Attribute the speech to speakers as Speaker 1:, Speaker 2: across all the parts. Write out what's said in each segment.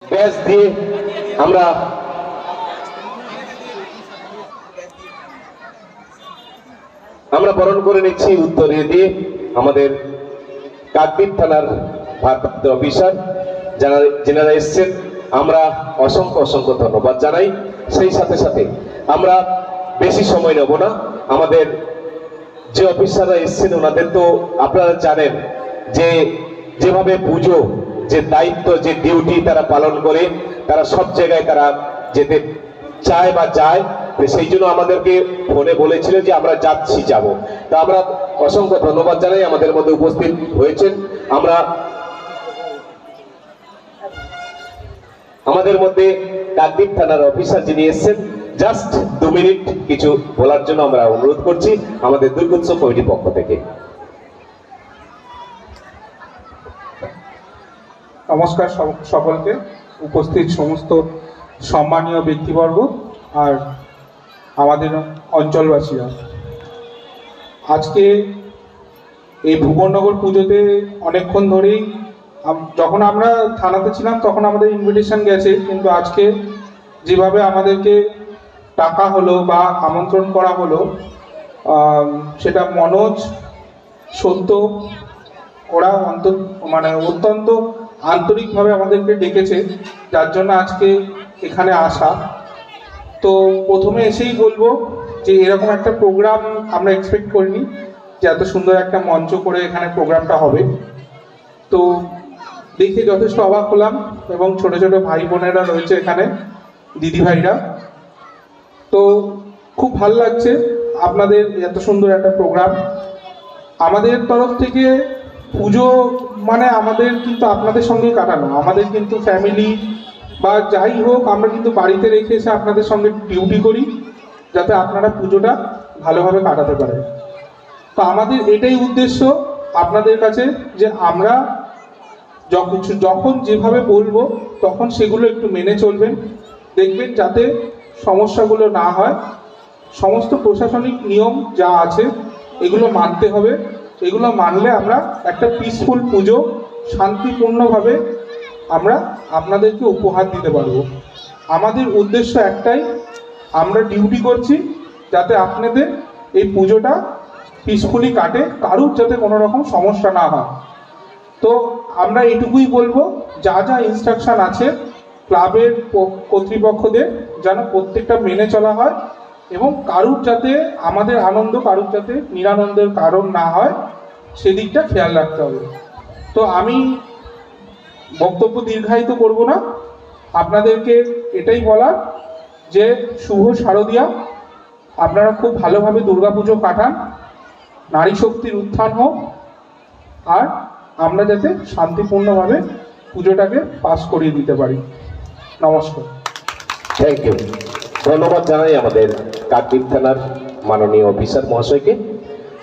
Speaker 1: Batch দিয়ে আমরা বরণ করে নিচ্ছি উত্তরে দিয়ে আমাদের কাকদ্বীপ থানার ভারপ্রাপ্ত অফিসার যারা এসছেন। আমরা অসংখ্য ধন্যবাদ জানাই। সেই সাথে সাথে আমরা বেশি সময় নেব না। আমাদের যে অফিসাররা এসছেন ওনাদের তো আপনারা জানেন যে যেভাবে পুজো যে দায়িত্ব যে ডিউটি তারা পালন করে, তারা সব জায়গায় তারা যেতে চায় বা যায়, সেই জন্য আমাদেরকে ফোনে বলেছিল যে আমরা যাব। তা আমরা অসংখ্য ধন্যবাদ জানাই আমাদের মধ্যে উপস্থিত হয়েছেন। আমাদের মধ্যে কাকদ্বীপ থানার অফিসার যিনি এসছেন, জাস্ট 2 মিনিট কিছু বলার জন্য আমরা অনুরোধ করছি আমাদের দুর্গোৎসব কমিটির পক্ষ থেকে।
Speaker 2: নমস্কার সকলকে, উপস্থিত সমস্ত সম্মানীয় ব্যক্তিবর্গ আর আমাদের অঞ্চলবাসীরা। আজকে এই ভুবননগর পুজোতে অনেকক্ষণ ধরেই যখন আমরা থানাতে ছিলাম তখন আমাদের ইনভিটেশন গেছে, কিন্তু আজকে যেভাবে আমাদেরকে টাকা হলো বা আমন্ত্রণ করা হলো, সেটা মনোজ, সত্য, ওরা অত্যন্ত আন্তরিকভাবে আমাদেরকে ডেকেছে, যার জন্য আজকে এখানে আসা। তো প্রথমে এসেই বলবো যে এরকম একটা প্রোগ্রাম আমরা এক্সপেক্ট করিনি যে এত সুন্দর একটা মঞ্চ করে এখানে প্রোগ্রামটা হবে। তো দেখে যথেষ্ট অবাক হলাম, এবং ছোট ছোট ভাই বোনেরা রয়েছে এখানে, দিদি ভাইরা। তো খুব ভালো লাগছে আপনাদের এত সুন্দর একটা প্রোগ্রাম। আমাদের তরফ থেকে পুজো আমাদের কিন্তু আপনাদের সঙ্গে কাটানো, আমাদের কিন্তু ফ্যামিলি বা যাই হোক আমরা কিন্তু বাড়িতে রেখে এসে আপনাদের সঙ্গে ডিউটি করি, যাতে আপনারা পুজোটা ভালোভাবে কাটাতে পারেন। তো আমাদের এটাই উদ্দেশ্য আপনাদের কাছে, যে আমরা যখন যেভাবে বলবো তখন সেগুলো একটু মেনে চলবেন, দেখবেন যাতে সমস্যাগুলো না হয়। সমস্ত প্রশাসনিক নিয়ম যা আছে এগুলো মানতে হবে। এগুলো মানলে আমরা একটা পিসফুল পুজো শান্তিপূর্ণভাবে আমরা আপনাদেরকে উপহার দিতে পারবো। আমাদের উদ্দেশ্য একটাই, আমরা ডিউটি করছি যাতে আপনাদের এই পুজোটা পিসফুলি কাটে, কারুর যাতে কোনো রকম সমস্যা না হয়। তো আমরা এটুকুই বলবো, যা যা ইনস্ট্রাকশন আছে ক্লাবের কর্তৃপক্ষদের যেন প্রত্যেকটা মেনে চলা হয়, এবং কারুর যাতে আমাদের আনন্দ কারুর যাতে নিরানন্দের কারণ না হয় সেদিকটা খেয়াল রাখতে হবে। তো আমি বক্তব্য দীর্ঘায়িত করব না, আপনাদেরকে এটাই বলার যে শুভ শারদীয়া, আপনারা খুব ভালোভাবে দুর্গাপুজো কাটান, নারী শক্তির উত্থান হোক, আর আমরা যাতে শান্তিপূর্ণভাবে পুজোটাকে পাস করিয়ে দিতে পারি। নমস্কার।
Speaker 1: Thank you. ধন্যবাদ জানাই আমাদের কাকদ্বীপ থানার মাননীয় অফিসার মহাশয়কে।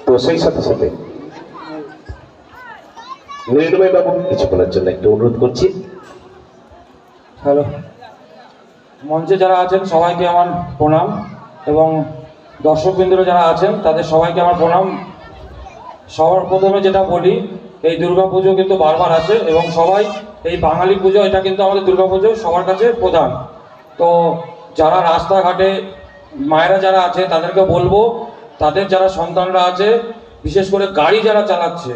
Speaker 1: তো সেই সাথে সাথে মৃন্ময় বাবু কিছু বলার জন্য একটু অনুরোধ করছি।
Speaker 3: হ্যালো, মঞ্চে যারা আছেন সবাইকে আমার প্রণাম, এবং দর্শকবৃন্দরা যারা আছেন তাদের সবাইকে আমার প্রণাম। সবার প্রথমে যেটা বলি, এই দুর্গা পুজো কিন্তু বারবার আসে, এবং সবাই এই বাঙালি পুজো, এটা কিন্তু আমাদের দুর্গা পুজো সবার কাছে প্রধান। তো যারা রাস্তাঘাটে মায়েরা যারা আছে তাদেরকে বলবো, তাদের যারা সন্তানরা আছে, বিশেষ করে গাড়ি যারা চালাচ্ছে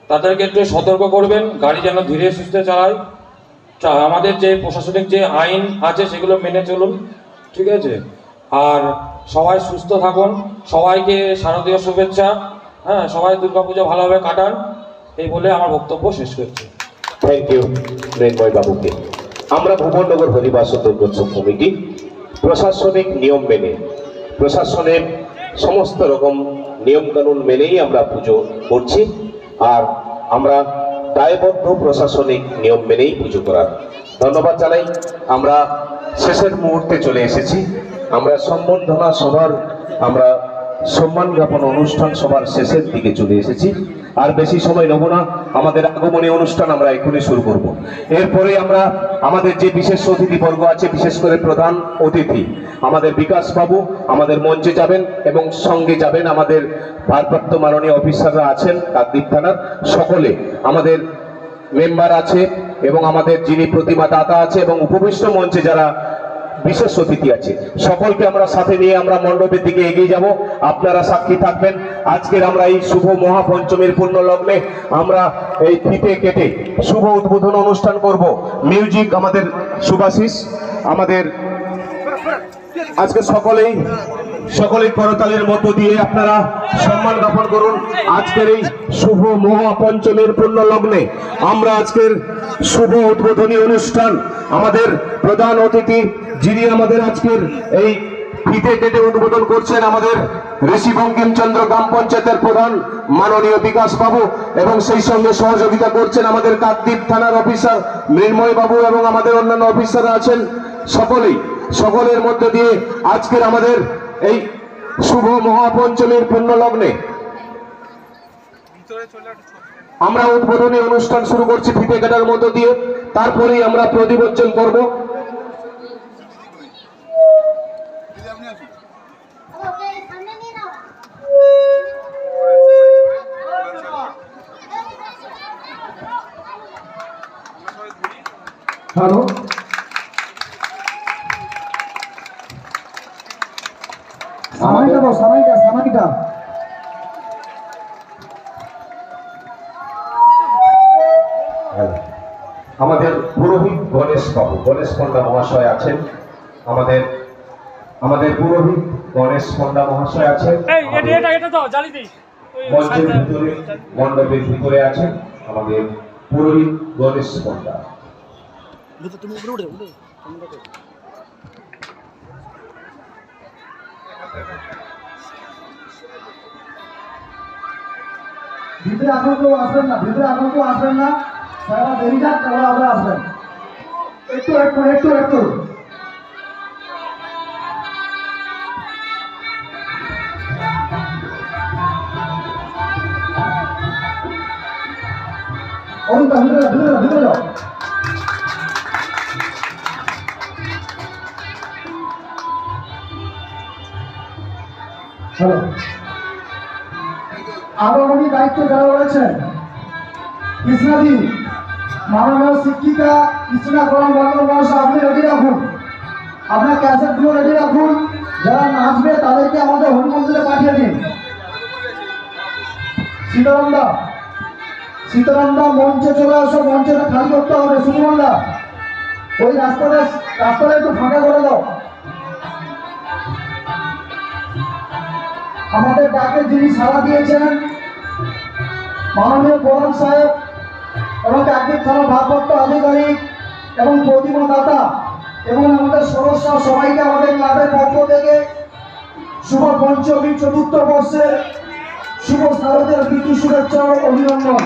Speaker 3: তাদেরকে একটু সতর্ক করবেন, গাড়ি যেন ধীরে সুস্থে চালায়। আমাদের যে প্রশাসনিক যে আইন আছে সেগুলো মেনে চলুন, ঠিক আছে? আর সবাই সুস্থ থাকুন, সবাইকে শারদীয় শুভেচ্ছা। হ্যাঁ, সবাই দুর্গাপুজো ভালোভাবে কাটান, এই বলে আমার বক্তব্য শেষ করছি।
Speaker 1: থ্যাংক ইউ মৃন্ময় বাবুকে। আমরা ভুবননগর হরিবাস দুর্গোৎসব কমিটি প্রশাসনিক নিয়ম মেনে, প্রশাসনের সমস্ত রকম নিয়ম কানুন মেনেই আমরা পুজো করছি, আর আমরা দায়বদ্ধ প্রশাসনিক নিয়ম মেনেই পুজো করার। ধন্যবাদ জানাই। আমরা শেষের মুহূর্তে চলে এসেছি। আমরা সম্বর্ধনা সভার, আমরা সম্মান জ্ঞাপন অনুষ্ঠান সবার শেষের দিকে চলে এসেছি। আর বেশি সময় নেব না, আমাদের আগমনী অনুষ্ঠান আমরা এখনই শুরু করব। এরপরে আমরা আমাদের যে বিশেষ অতিথিবর্গ আছে, বিশেষ করে প্রধান অতিথি আমাদের বিকাশ বাবু আমাদের মঞ্চে যাবেন, এবং সঙ্গে যাবেন আমাদের ভারপ্রাপ্ত মাননীয় অফিসাররা আছেন কাকদ্বীপ থানার। সকলে আমাদের মেম্বার আছে এবং আমাদের যিনি প্রতিমা দাতা আছে এবং উপবিষ্ট মঞ্চে যারা বিশেষ অতিথি আছে, সকলকে আমরা সাথে নিয়ে আমরা মণ্ডপের দিকে এগিয়ে যাব। আপনারা সাক্ষী থাকবেন। আজকের আমরা এই শুভ মহাপঞ্চমীর পূর্ণ লগ্নে আমরা এই ফিতে কেটে শুভ উদ্বোধন অনুষ্ঠান করব। মিউজিক আমাদের শুভাশিস, আমাদের আজকে সকলেই করতালের মধ্য দিয়ে আপনারা সম্মান জ্ঞাপন করুন। আজকের এই শুভ মহাপঞ্চমীর পূর্ণ লগ্নে আমরা আজকের শুভ উদ্বোধনী অনুষ্ঠান, আমাদের প্রধান অতিথি যিনি আমাদের আজকের এই ফিতে কেটে উদ্বোধন করছেন, আমাদের ঋষি বঙ্কিমচন্দ্র গ্রাম পঞ্চায়েতের প্রধান মাননীয় বিকাশ বাবু, এবং সেই সঙ্গে সহযোগিতা করছেন আমাদের কাকদ্বীপ থানার অফিসার মৃন্ময় বাবু এবং আমাদের অন্যান্য অফিসাররা আছেন। সকলের মধ্য দিয়ে আজকের আমাদের এই শুভ মহাপঞ্চমীর পূর্ণ লগ্নে আমরা উদ্বোধনী অনুষ্ঠান শুরু করছি ফিতে কাটার মধ্য দিয়ে। তারপরেই আমরা প্রদীপোজ্জ্বল করব।
Speaker 4: হ্যালো, সামাইটা
Speaker 1: আমাদের পুরোহিত গণেশ পণ্ডা মহাশয় আছেন। আমাদের পুরোহিত গণেশ পণ্ডা মহাশয় আছেন। মঞ্চের ভিতরে মণ্ডপের ভিতরে আছেন আমাদের পুরোহিত গণেশ পণ্ডা।
Speaker 4: ভিতরে এখন কেউ আসবেন না, সারা দেরি যাক, তারপর আবার আসবেন। একটু ভিতরে যাও। হ্যালো, আগমনী দায়িত্ব যারা রয়েছেন, কৃষ্ণাদি মাননীয় শিক্ষিকা কৃষ্ণা করণ বর্মন মহাশয়, আপনি রেডি রাখুন, আপনার ক্যাসেটগুলো রেডি রাখুন। যারা নাচবে তাদেরকে আমাদের হরি মন্দিরে পাঠিয়ে দিন। সীতারামদা মঞ্চে চলে আসো, মঞ্চটা খালি করতে হবে। সুমনদা ওই রাস্তাটা একটু ফাঁকা করে দাও। আমাদের ডাকে যিনি সাড়া দিয়েছেন মাননীয় প্রধান সাহেব এবং কাকদ্বীপ থানার ভারপ্রাপ্ত আধিকারিক এবং প্রতিমা দাতা এবং আমাদের সদস্য সবাইকে আমাদের ক্লাবের পক্ষ থেকে শুভ পঞ্চমী চতুর্থ বর্ষের শুভ শারদের প্রীতি শুভেচ্ছা ও অভিনন্দন।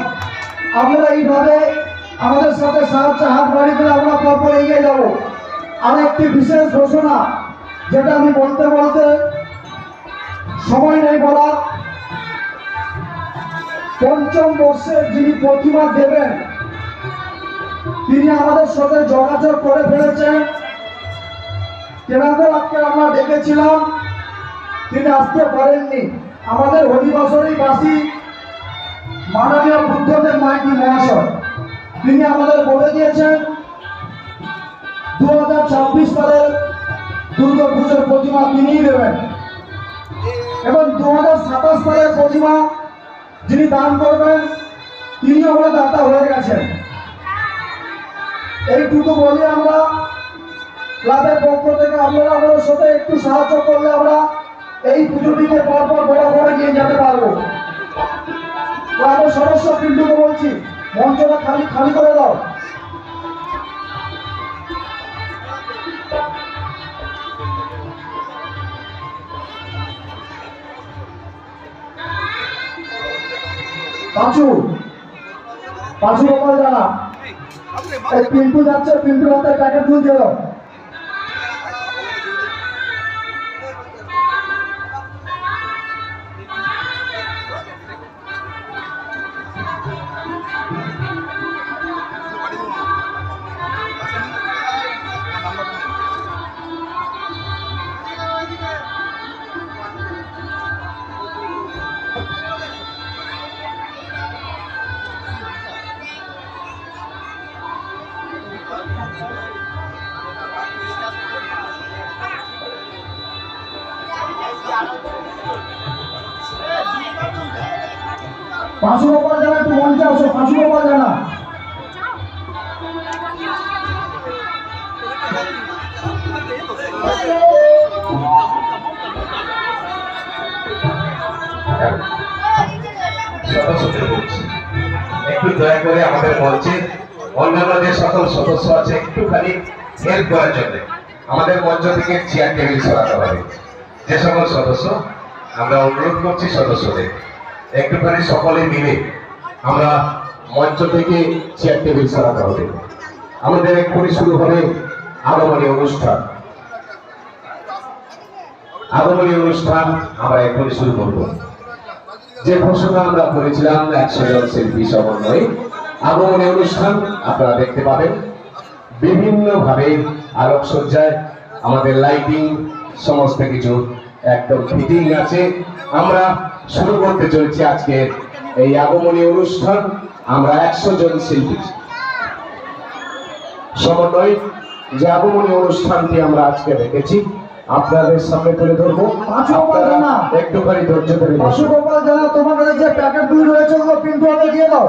Speaker 4: আমরা এইভাবে আমাদের সাথে সাহায্য হাত বাড়িয়ে দিলে আমরা পরপর এগিয়ে যাব। আর একটি বিশেষ ঘোষণা, যেটা আমি বলতে সময় নেই বলার, পঞ্চম বর্ষের যিনি প্রতিমা দেবেন তিনি আমাদের সাথে যোগাযোগ করে ফেলেছেন। তেনাকে আজকে আমরা ডেকেছিলাম, তিনি আসতে পারেননি। আমাদের হরিবাসরী বাসী মাননীয় বুদ্ধদেব মাইতি মহাশয় তিনি আমাদের বলে দিয়েছেন 2026 সালের দুর্গাপুজোর প্রতিমা তিনিই দেবেন এবং 2027 সালের প্রতিমা যিনি দান করবেন তিনিও আমরা দাতা হয়ে গেছেন। এইটুকু বলি, আমরা ক্লাবের পক্ষ থেকে আপনারা আমাদের সাথে একটু সাহায্য করলে আমরা এই পুজোটিকে পরপর বড় নিয়ে যেতে পারবো। ক্লাবের সদস্য কিন্তু বলছি, মঞ্চটা খালি করে দাও। পাঁচু গোপাল জানা, এই পিন্টু যাচ্ছে, পিন্টু হাতে প্যাকেট তুলছে। পাঁচু গোপাল জানা একটু মঞ্চে আসো, পাঁচু গোপাল জানা।
Speaker 1: একটু দয়া করে আমাদের মঞ্চে অন্যান্য যে সকল সদস্য আছে একটুখানি হেল্প করার জন্য আমাদের মঞ্চ থেকে চেয়ার টেবিল সরাতে হবে। যে সকল সদস্য, আমরা অনুরোধ করছি সদস্যদের একটুখানি সকলে মিলে আমরা মঞ্চ থেকে চেয়ার টেবিল সরাতে হবে। আমাদের এক্ষুনি শুরু হবে আগমনী অনুষ্ঠান। আগমনী অনুষ্ঠান আমরা এক্ষুনি শুরু করব। যে ঘোষণা আমরা করেছিলাম 100 জন শিল্পী সমন্বয়ে আগমনী অনুষ্ঠান আপনারা দেখতে পাবেন। বিভিন্ন ভাবে আলোকসজ্জায় আমাদের লাইটিং সমস্ত কিছু একদম ফিটিং আছে। আমরা শুরু করতে চলেছি আজকে এই আগমনী অনুষ্ঠান। আমরা 100 জন শিল্পী সমন্বয়ে যে আগমনী অনুষ্ঠানটি আমরা আজকে রেখেছি আপনাদের সামনে তুলে ধরবো।
Speaker 4: পাঁচু গোপাল জানা,
Speaker 1: একটুখানি ধৈর্য ধরে
Speaker 4: পাঁচু
Speaker 1: বসুন।
Speaker 4: গোপাল জানা, তোমার কাছে যে প্যাকেটগুলি রয়েছে ওগুলো পিন্টু হাতে দিয়ে দাও।